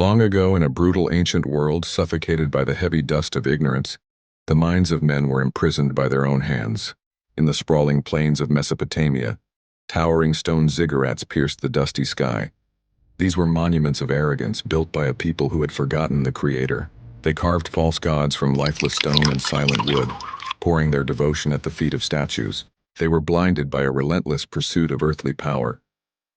Long ago, in a brutal ancient world suffocated by the heavy dust of ignorance, the minds of men were imprisoned by their own hands. In the sprawling plains of Mesopotamia, towering stone ziggurats pierced the dusty sky. These were monuments of arrogance built by a people who had forgotten the Creator. They carved false gods from lifeless stone and silent wood, pouring their devotion at the feet of statues. They were blinded by a relentless pursuit of earthly power,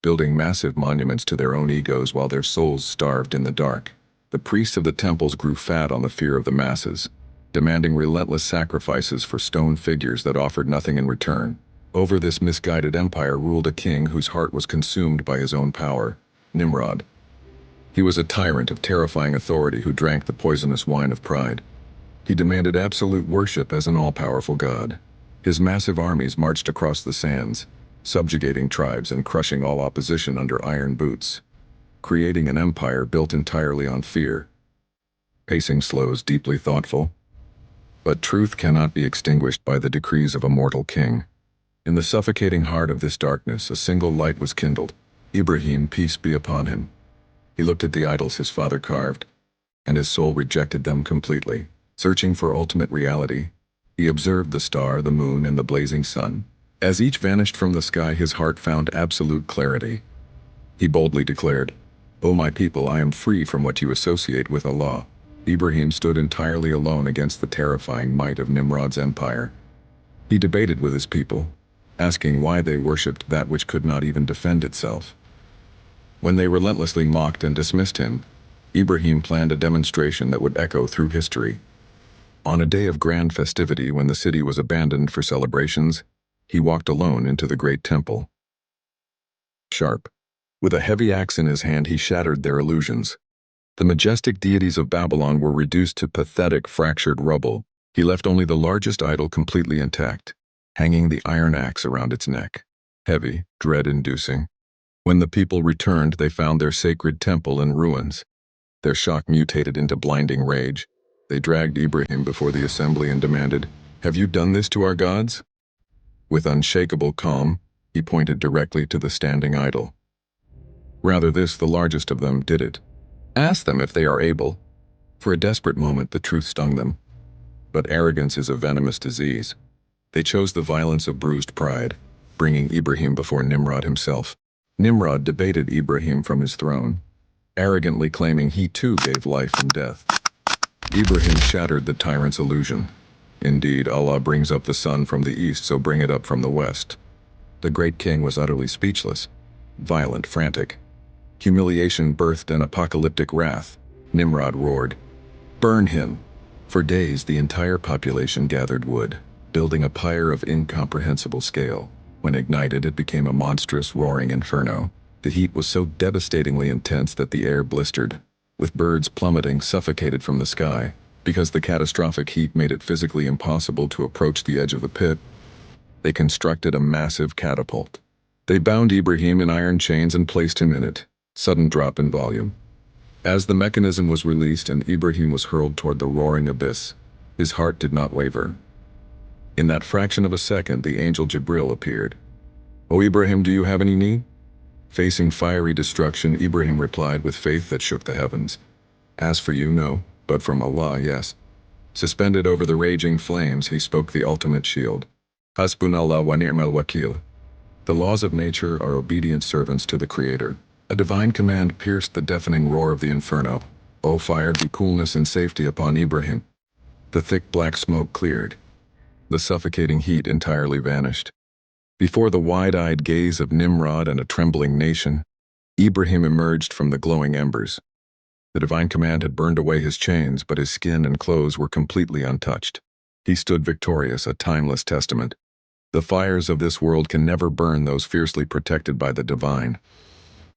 building massive monuments to their own egos while their souls starved in the dark. The priests of the temples grew fat on the fear of the masses, demanding relentless sacrifices for stone figures that offered nothing in return. Over this misguided empire ruled a king whose heart was consumed by his own power, Nimrod. He was a tyrant of terrifying authority who drank the poisonous wine of pride. He demanded absolute worship as an all-powerful god. His massive armies marched across the sands, subjugating tribes and crushing all opposition under iron boots, creating an empire built entirely on fear. Pacing slows, deeply thoughtful. But truth cannot be extinguished by the decrees of a mortal king. In the suffocating heart of this darkness, a single light was kindled. Ibrahim, peace be upon him. He looked at the idols his father carved, and his soul rejected them completely. Searching for ultimate reality, he observed the star, the moon, and the blazing sun. As each vanished from the sky, his heart found absolute clarity. He boldly declared, "O my people, I am free from what you associate with Allah." Ibrahim stood entirely alone against the terrifying might of Nimrod's empire. He debated with his people, asking why they worshipped that which could not even defend itself. When they relentlessly mocked and dismissed him, Ibrahim planned a demonstration that would echo through history. On a day of grand festivity, when the city was abandoned for celebrations, he walked alone into the great temple. Sharp. With a heavy axe in his hand, he shattered their illusions. The majestic deities of Babylon were reduced to pathetic, fractured rubble. He left only the largest idol completely intact, hanging the iron axe around its neck. Heavy, dread-inducing. When the people returned, they found their sacred temple in ruins. Their shock mutated into blinding rage. They dragged Ibrahim before the assembly and demanded, "Have you done this to our gods?" With unshakable calm, he pointed directly to the standing idol. "Rather, this, the largest of them, did it. Ask them if they are able." For a desperate moment, the truth stung them. But arrogance is a venomous disease. They chose the violence of bruised pride, bringing Ibrahim before Nimrod himself. Nimrod debated Ibrahim from his throne, arrogantly claiming he too gave life and death. Ibrahim shattered the tyrant's illusion. "Indeed, Allah brings up the sun from the east, so bring it up from the west." The great king was utterly speechless, violent, frantic. Humiliation birthed an apocalyptic wrath. Nimrod roared, "Burn him!" For days, the entire population gathered wood, building a pyre of incomprehensible scale. When ignited, it became a monstrous, roaring inferno. The heat was so devastatingly intense that the air blistered, with birds plummeting suffocated from the sky. Because the catastrophic heat made it physically impossible to approach the edge of the pit, they constructed a massive catapult. They bound Ibrahim in iron chains and placed him in it. Sudden drop in volume. As the mechanism was released and Ibrahim was hurled toward the roaring abyss, his heart did not waver. In that fraction of a second, the angel Jibril appeared. "O Ibrahim, do you have any need?" Facing fiery destruction, Ibrahim replied with faith that shook the heavens, "As for you, no, but from Allah, yes." Suspended over the raging flames, he spoke the ultimate shield. Hasbunallah wa ni'mal wakil. The laws of nature are obedient servants to the Creator. A divine command pierced the deafening roar of the inferno. "O fire, be coolness and safety upon Ibrahim." The thick black smoke cleared. The suffocating heat entirely vanished. Before the wide-eyed gaze of Nimrod and a trembling nation, Ibrahim emerged from the glowing embers. The divine command had burned away his chains, but his skin and clothes were completely untouched. He stood victorious, a timeless testament. The fires of this world can never burn those fiercely protected by the divine.